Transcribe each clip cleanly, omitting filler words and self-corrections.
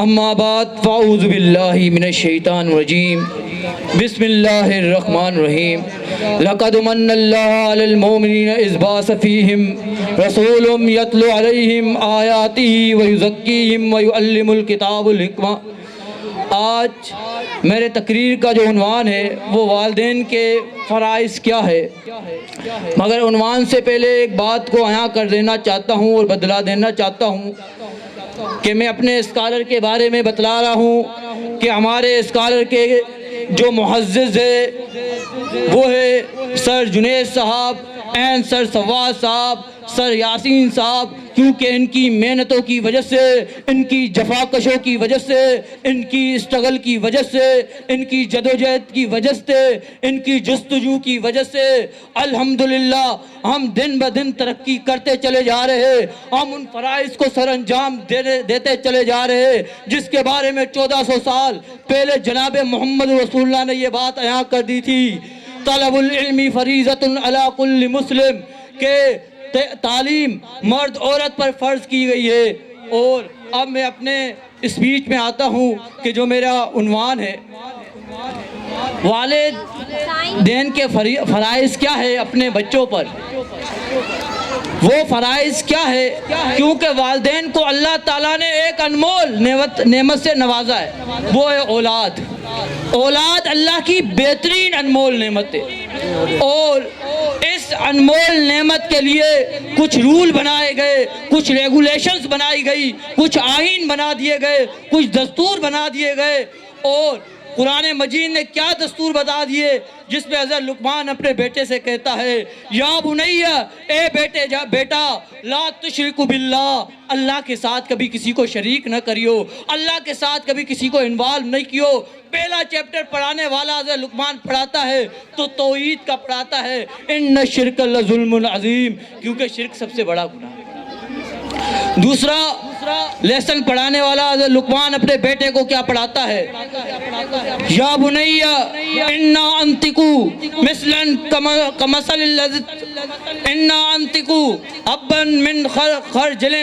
اما بعد فاعوذ باللہ من الشیطان الرجیم بسم اللہ الرحمن الرحیم لقد من اللہ علی المؤمنین اذ بعث فیہم رسول یتلو علیہم آیاتہ ویزکیہم ویعلم الکتاب والحکمہ۔ آج میرے تقریر کا جو عنوان ہے وہ والدین کے فرائض کیا ہے، مگر عنوان سے پہلے ایک بات کو عیاں کر دینا چاہتا ہوں اور بدلا دینا چاہتا ہوں کہ میں اپنے اسکالر کے بارے میں بتلا رہا ہوں کہ ہمارے اسکالر کے جو محزز ہے وہ ہے سر جنید صاحب اینڈ سر سواد صاحب، سر یاسین صاحب، کیونکہ ان کی محنتوں کی وجہ سے، ان کی جفاکشوں کی وجہ سے، ان کی اسٹرگل کی وجہ سے، ان کی جدوجہد کی وجہ سے، ان کی جستجو کی وجہ سے الحمدللہ ہم دن بدن ترقی کرتے چلے جا رہے ہیں۔ ہم ان فرائض کو سر انجام دیتے چلے جا رہے ہیں جس کے بارے میں 1400 سال پہلے جناب محمد رسول اللہ نے یہ بات عیاں کر دی تھی، طلب العلم فریضۃ علی کل مسلم، کہ تعلیم مرد عورت پر فرض کی گئی ہے۔ اور اب میں اپنے اسپیچ میں آتا ہوں کہ جو میرا عنوان ہے والدین کے فرائض کیا ہے اپنے بچوں پر، وہ فرائض کیا ہے، کیونکہ والدین کو اللہ تعالیٰ نے ایک انمول نعمت سے نوازا ہے، وہ ہے اولاد۔ اولاد اللہ کی بہترین انمول نعمت ہے، اور اس انمول نعمت کے لیے کچھ رول بنائے گئے، کچھ ریگولیشنز بنائی گئی، کچھ آئین بنا دیے گئے، کچھ دستور بنا دیے گئے۔ اور قرآن مجید نے کیا دستور بتا دیے جس میں حضرت لقمان اپنے بیٹے سے کہتا ہے یا بنیہ، اے بیٹا لا تشرک باللہ، اللہ کے ساتھ کبھی کسی کو شریک نہ کریو، اللہ کے ساتھ کبھی کسی کو انوالو نہیں کیو۔ پہلا چیپٹر پڑھانے والا حضرت لقمان پڑھاتا ہے تو توحید کا پڑھاتا ہے، ان الشرک لظلم عظیم، کیونکہ شرک سب سے بڑا گناہ ہے۔ دوسرا لیسن پڑھانے والا حضرت لقمان اپنے بیٹے کو کیا پڑھاتا ہے، یا بنیہ انا انتقو مثلا کمثل الذی انا انتقو حبا من خردل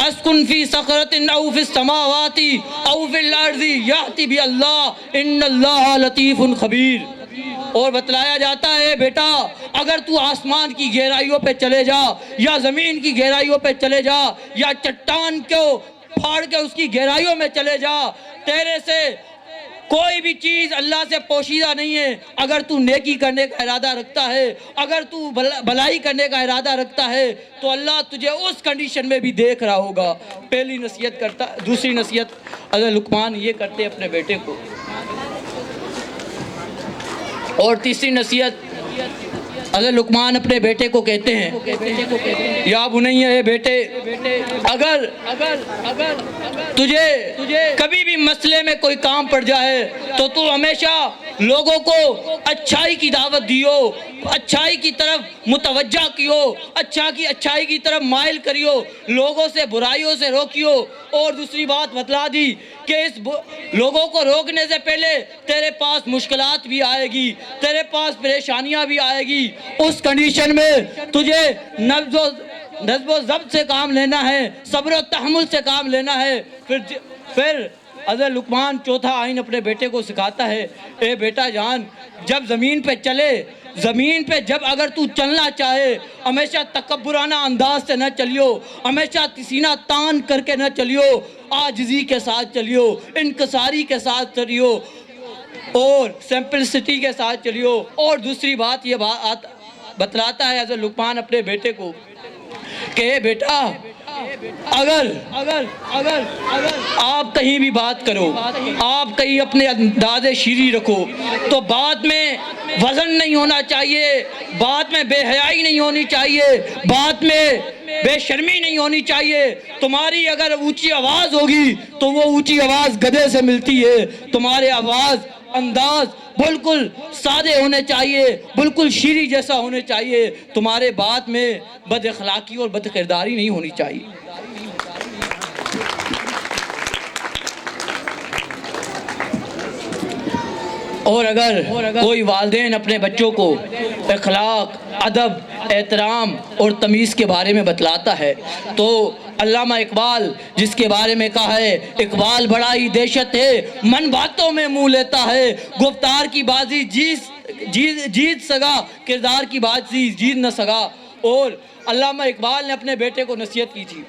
اسکن فی صخرۃ او فی السماوات او فی الارض یأتی باللہ ان اللہ لطیف خبیر۔ اور بتلایا جاتا ہے بیٹا اگر تو آسمان کی گہرائیوں پہ چلے جا یا زمین کی گہرائیوں پہ چلے جا یا چٹان کو پھاڑ کے اس کی گہرائیوں میں چلے جا، تیرے سے کوئی بھی چیز اللہ سے پوشیدہ نہیں ہے۔ اگر تو نیکی کرنے کا ارادہ رکھتا ہے، اگر تو بھلائی کرنے کا ارادہ رکھتا ہے تو اللہ تجھے اس کنڈیشن میں بھی دیکھ رہا ہوگا۔ پہلی نصیحت کرتا، دوسری نصیحت حضرت لقمان یہ کرتے اپنے بیٹے کو، اور تیسری نصیحت حضرت لقمان اپنے بیٹے کو کہتے ہیں یا بنیہ، اے بیٹے اگر تجھے کبھی بھی مسئلے میں کوئی کام پڑ جائے تو تو ہمیشہ لوگوں کو اچھائی کی دعوت دیو، اچھائی کی طرف متوجہ کیو، اچھائی کی طرف مائل کریو، لوگوں سے برائیوں سے روکیو۔ اور دوسری بات بتلا دی کہ اس لوگوں کو روکنے سے پہلے تیرے پاس مشکلات بھی آئے گی، تیرے پاس پریشانیاں بھی آئے گی، اس کنڈیشن میں تجھے نظم و ضبط سے کام لینا ہے، صبر و تحمل سے کام لینا ہے۔ پھر حضرت لقمان چوتھا آئین اپنے بیٹے کو سکھاتا ہے، اے بیٹا جان جب زمین پہ چلے، زمین پہ جب اگر تو چلنا چاہے ہمیشہ تکبرانہ انداز سے نہ چلیو، ہمیشہ سینہ تان کر کے نہ چلیو، عاجزی کے ساتھ چلیو، انکساری کے ساتھ چلیو اور سمپلسٹی کے ساتھ چلیو۔ اور دوسری بات یہ بتلاتا ہے حضرت لقمان اپنے بیٹے کو کہ اے بیٹا اگر آپ کہیں بھی بات کرو، آپ کہیں اپنے انداز شیریں رکھو تو بات میں وزن نہیں ہونا چاہیے، بات میں بے حیائی نہیں ہونی چاہیے، بات میں بے شرمی نہیں ہونی چاہیے۔ تمہاری اگر اونچی آواز ہوگی تو وہ اونچی آواز گدھے سے ملتی ہے، تمہارے آواز انداز بالکل سادے ہونے چاہیے، بالکل شیریں جیسا ہونے چاہیے، تمہارے بات میں بد اخلاقی اور بد کرداری نہیں ہونی چاہیے۔ اور اگر کوئی والدین اپنے بچوں کو اخلاق، ادب، احترام اور تمیز کے بارے میں بتلاتا ہے تو علامہ اقبال جس کے بارے میں کہا ہے، اقبال بڑا ہی دہشت ہے، من باتوں میں منہ لیتا ہے، گفتار کی بازی جیت سگا، کردار کی بازی جیت نہ سگا۔ اور علامہ اقبال نے اپنے بیٹے کو نصیحت کی تھی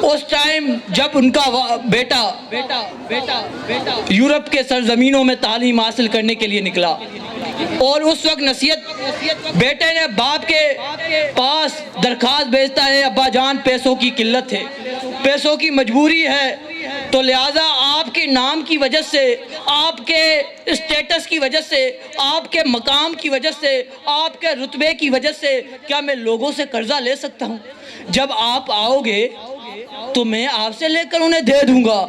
اس ٹائم جب ان کا بیٹا یورپ کے سرزمینوں میں تعلیم حاصل کرنے کے لیے نکلا، اور اس وقت نصیحت بیٹے نے باپ کے پاس درخواست بھیجتا ہے، ابا جان پیسوں کی قلت ہے، پیسوں کی مجبوری ہے، تو لہٰذا آپ کے نام کی وجہ سے، آپ کے اسٹیٹس کی وجہ سے، آپ کے مقام کی وجہ سے، آپ کے رتبے کی وجہ سے کیا میں لوگوں سے قرضہ لے سکتا ہوں؟ جب آپ آؤ گے تو میں آپ سے لے کر انہیں دے دوں گا۔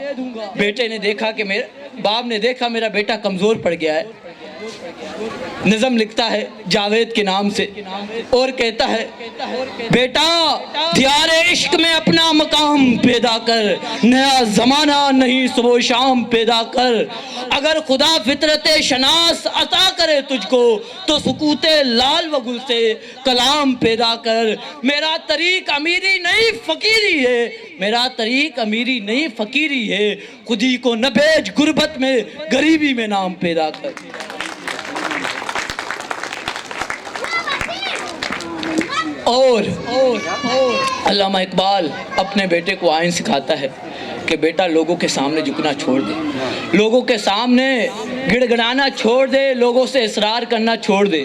بیٹے نے دیکھا کہ باپ نے دیکھا میرا بیٹا کمزور پڑ گیا ہے، نظم لکھتا ہے جاوید کے نام سے اور کہتا ہے، بیٹا دیار عشق میں اپنا مقام پیدا کر، نیا زمانہ نہیں صبح و شام پیدا کر، اگر خدا فطرت شناس عطا کرے تجھ کو تو سکوت لال و گل سے کلام پیدا کر۔ میرا طریق امیری نہیں فقیری ہے، میرا طریق امیری نہیں فقیری ہے، خودی کو نہ بھیج غربت میں، غریبی میں نام پیدا کر۔ اور علامہ اقبال اپنے بیٹے کو آئین سکھاتا ہے کہ بیٹا لوگوں کے سامنے جھکنا چھوڑ دے، لوگوں کے سامنے گڑ گڑانا چھوڑ دے، لوگوں سے اصرار کرنا چھوڑ دے،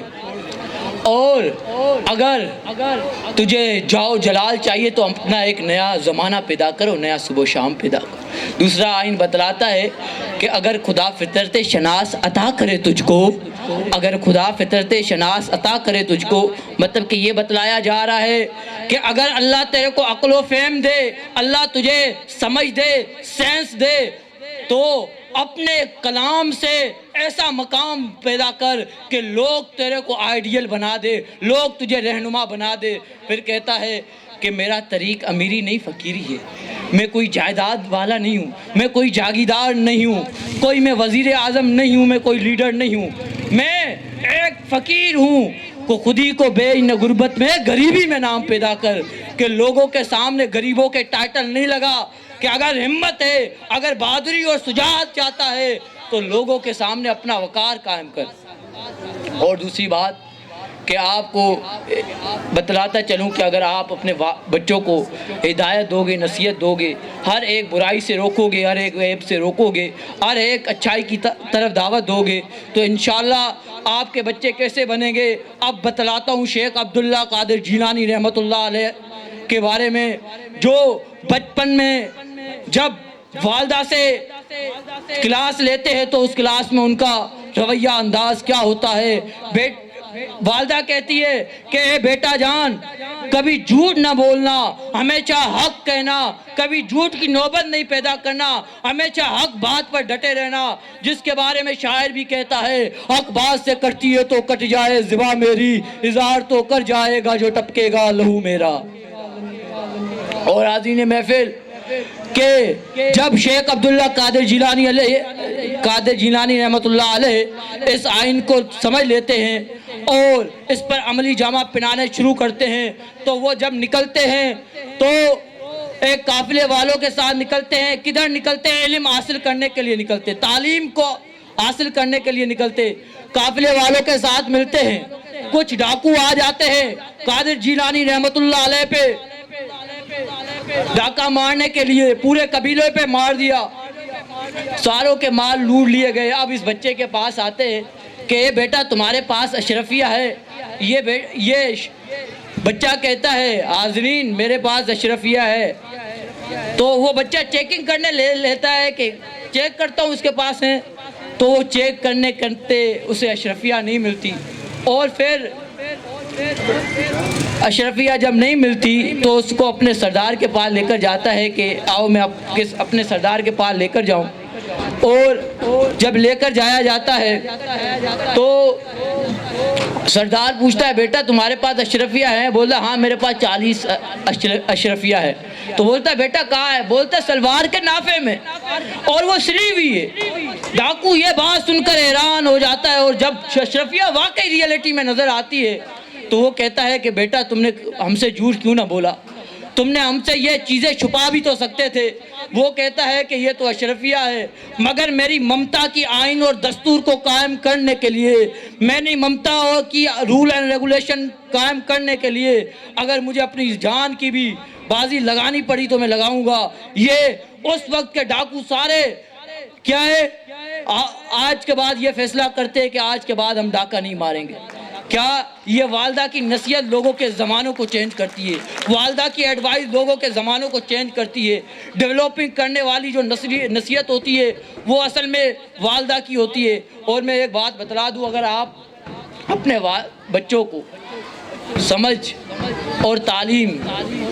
اور اگر تجھے جاؤ جلال چاہیے تو اپنا ایک نیا زمانہ پیدا کرو، نیا صبح و شام پیدا کرو۔ دوسرا آئین بتلاتا ہے کہ اگر خدا فطرت شناس عطا کرے تجھ کو، اگر خدا فطرت شناس عطا کرے تجھ کو، مطلب کہ یہ بتلایا جا رہا ہے کہ اگر اللہ تیرے کو عقل و فہم دے، اللہ تجھے سمجھ دے، سینس دے، تو اپنے کلام سے ایسا مقام پیدا کر کہ لوگ تیرے کو آئیڈیل بنا دے، لوگ تجھے رہنما بنا دے۔ پھر کہتا ہے کہ میرا طریق امیری نہیں فقیری ہے، میں کوئی جائیداد والا نہیں ہوں، میں کوئی جاگیردار نہیں ہوں، کوئی میں وزیر اعظم نہیں ہوں، میں کوئی لیڈر نہیں ہوں، میں ایک فقیر ہوں کو خودی کو بھیج نہ غربت میں، غریبی میں نام پیدا کر، کہ لوگوں کے سامنے غریبوں کے ٹائٹل نہیں لگا، کہ اگر ہمت ہے، اگر بہادری اور شجاعت چاہتا ہے تو لوگوں کے سامنے اپنا وقار قائم کر۔ اور دوسری بات کہ آپ کو بتلاتا چلوں کہ اگر آپ اپنے بچوں کو ہدایت دو گے، نصیحت دو گے، ہر ایک برائی سے روکو گے، ہر ایک عیب سے روکو گے، ہر ایک اچھائی کی طرف دعوت دو گے، تو انشاءاللہ آپ کے بچے کیسے بنیں گے۔ اب بتلاتا ہوں شیخ عبداللہ قادر جیلانی رحمۃ اللہ علیہ کے بارے میں، جو بچپن میں جب والدہ سے کلاس لیتے ہیں تو اس کلاس میں ان کا رویہ انداز کیا ہوتا ہے۔ والدہ کہتی ہے کہ اے بیٹا جان، کبھی جھوٹ نہ بولنا، ہمیشہ حق کہنا، کبھی جھوٹ کی نوبت نہیں پیدا کرنا، ہمیشہ حق بات پر ڈٹے رہنا، جس کے بارے میں شاعر بھی کہتا ہے، حق بات سے کٹتی ہے تو کٹ جائے زباں میری، اظہار تو کر جائے گا جو ٹپکے گا لہو میرا۔ اور حاضرین محفل کہ جب شیخ عبداللہ قادر جیلانی رحمۃ اللہ علیہ اس آئین کو سمجھ لیتے ہیں اور اس پر عملی جامہ پہنانے شروع کرتے ہیں، تو وہ جب نکلتے ہیں تو ایک قافلے والوں کے ساتھ نکلتے ہیں۔ کدھر نکلتے ہیں؟ علم حاصل کرنے کے لیے نکلتے، تعلیم کو حاصل کرنے کے لیے نکلتے، قافلے والوں کے ساتھ ملتے ہیں۔ کچھ ڈاکو آ جاتے ہیں قادر جیلانی رحمۃ اللہ علیہ پہ ڈاکہ مارنے کے لیے، پورے قبیلے پہ مار دیا، ساروں کے مال لوٹ لیے گئے۔ اب اس بچے کے پاس آتے ہیں کہ اے بیٹا تمہارے پاس اشرفیہ ہے؟ یہ بچہ کہتا ہے حاضرین میرے پاس اشرفیہ ہے۔ تو وہ بچہ چیکنگ کرنے لیتا ہے کہ چیک کرتا ہوں اس کے پاس ہیں، تو وہ چیک کرتے اسے اشرفیہ نہیں ملتی، اور پھر اشرفیہ جب نہیں ملتی تو اس کو اپنے سردار کے پاس لے کر جاتا ہے کہ آؤ میں اپنے سردار کے پاس لے کر جاؤں۔ اور جب لے کر جایا جاتا ہے تو سردار پوچھتا ہے بیٹا تمہارے پاس اشرفیہ ہے؟ بولتا ہاں میرے پاس 40 اشرفیہ ہے۔ تو بولتا بیٹا کہاں ہے؟ بولتا سلوار کے نافے میں، اور وہ سلی ہوئی ہے۔ ڈاکو یہ بات سن کر حیران ہو جاتا ہے، اور جب اشرفیہ واقعی ریئلٹی میں نظر آتی ہے تو وہ کہتا ہے کہ بیٹا تم نے ہم سے جھوٹ کیوں نہ بولا؟ تم نے ہم سے یہ چیزیں چھپا بھی تو سکتے تھے۔ وہ کہتا ہے کہ یہ تو اشرفیہ ہے، مگر میری ممتا کی آئین اور دستور کو قائم کرنے کے لیے، میں نے ممتا کی رول اینڈ ریگولیشن قائم کرنے کے لیے اگر مجھے اپنی جان کی بھی بازی لگانی پڑی تو میں لگاؤں گا۔ یہ اس وقت کے ڈاکو سارے کیا ہے، آج کے بعد یہ فیصلہ کرتے ہیں کہ آج کے بعد ہم ڈاکہ نہیں ماریں گے۔ کیا یہ والدہ کی نصیحت لوگوں کے زمانوں کو چینج کرتی ہے، والدہ کی ایڈوائز لوگوں کے زمانوں کو چینج کرتی ہے۔ ڈیولپنگ کرنے والی جو نصیحت ہوتی ہے وہ اصل میں والدہ کی ہوتی ہے۔ اور میں ایک بات بتلا دوں، اگر آپ اپنے بچوں کو سمجھ اور تعلیم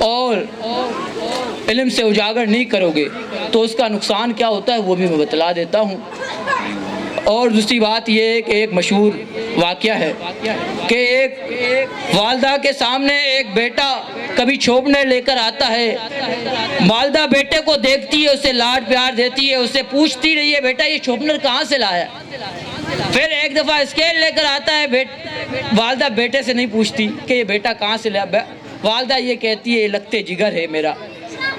اور علم سے اجاگر نہیں کرو گے تو اس کا نقصان کیا ہوتا ہے وہ بھی میں بتلا دیتا ہوں۔ اور دوسری بات یہ ہے کہ ایک مشہور واقعہ ہے کہ ایک والدہ کے سامنے ایک بیٹا کبھی چھوپنے لے کر آتا ہے۔ والدہ بیٹے کو دیکھتی ہے، اسے لاڈ پیار دیتی ہے، اسے پوچھتی رہی ہے بیٹا یہ چھوپنر کہاں سے لایا۔ پھر ایک دفعہ اسکیل لے کر آتا ہے، والدہ بیٹے سے نہیں پوچھتی کہ یہ بیٹا کہاں سے لایا، والدہ یہ کہتی ہے یہ لگتے جگر ہے میرا،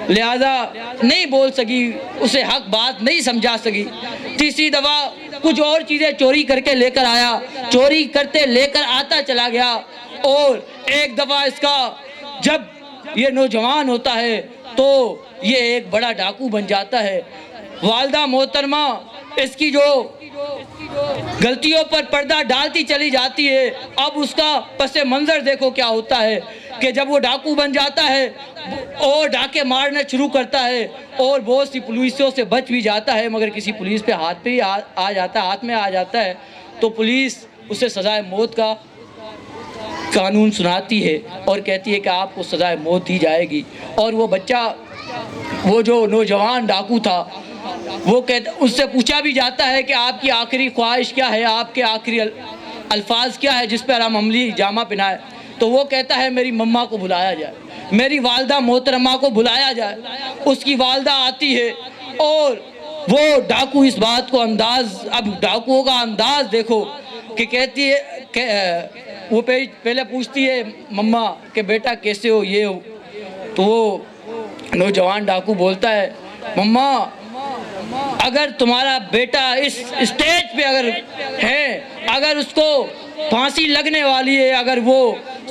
لہذا نہیں بول سکی، اسے حق بات نہیں سمجھا سکی۔ تیسری دفعہ کچھ اور چیزیں چوری کر کے لے کر آیا، چوری کرتے لے کر آتا چلا گیا، اور ایک دفعہ اس کا جب یہ نوجوان ہوتا ہے تو یہ ایک بڑا ڈاکو بن جاتا ہے۔ والدہ محترمہ اس کی جو غلطیوں پر پردہ ڈالتی چلی جاتی ہے۔ اب اس کا پس منظر دیکھو کیا ہوتا ہے کہ جب وہ ڈاکو بن جاتا ہے اور ڈاکے مارنا شروع کرتا ہے اور بہت سی پولیسوں سے بچ بھی جاتا ہے، مگر کسی پولیس پہ ہاتھ میں آ جاتا ہے تو پولیس اسے سزائے موت کا قانون سناتی ہے اور کہتی ہے کہ آپ کو سزائے موت دی جائے گی۔ اور وہ بچہ، وہ جو نوجوان ڈاکو تھا، وہ اس سے پوچھا بھی جاتا ہے کہ آپ کی آخری خواہش کیا ہے، آپ کے آخری الفاظ کیا ہے جس پر ہم عملی جامہ پہنائے، تو وہ کہتا ہے میری مما کو بلایا جائے، میری والدہ محترمہ کو بلایا جائے۔ اس کی والدہ آتی ہے اور وہ ڈاکو اس بات کو اب ڈاکوؤں کا انداز دیکھو کہ کہتی ہے کہ وہ پہلے پوچھتی ہے مما کہ بیٹا کیسے ہو، یہ ہو، تو وہ نوجوان ڈاکو بولتا ہے مما اگر تمہارا بیٹا اس اسٹیج پہ اگر ہے، اگر اس کو پھانسی لگنے والی ہے، اگر وہ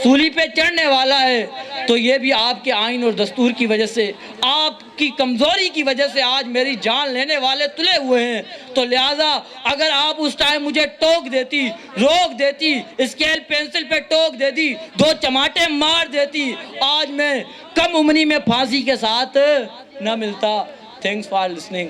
سولی پہ چڑھنے والا ہے تو یہ بھی آپ کے آئین اور دستور کی وجہ سے، آپ کی کمزوری کی وجہ سے آج میری جان لینے والے تلے ہوئے ہیں، تو لہٰذا اگر آپ اس ٹائم مجھے ٹوک دیتی، روک دیتی، اسکیل پینسل پہ ٹوک دیتی، دو چماٹے مار دیتی، آج میں کم عمری میں پھانسی کے ساتھ نہ ملتا۔ Thanks for listening.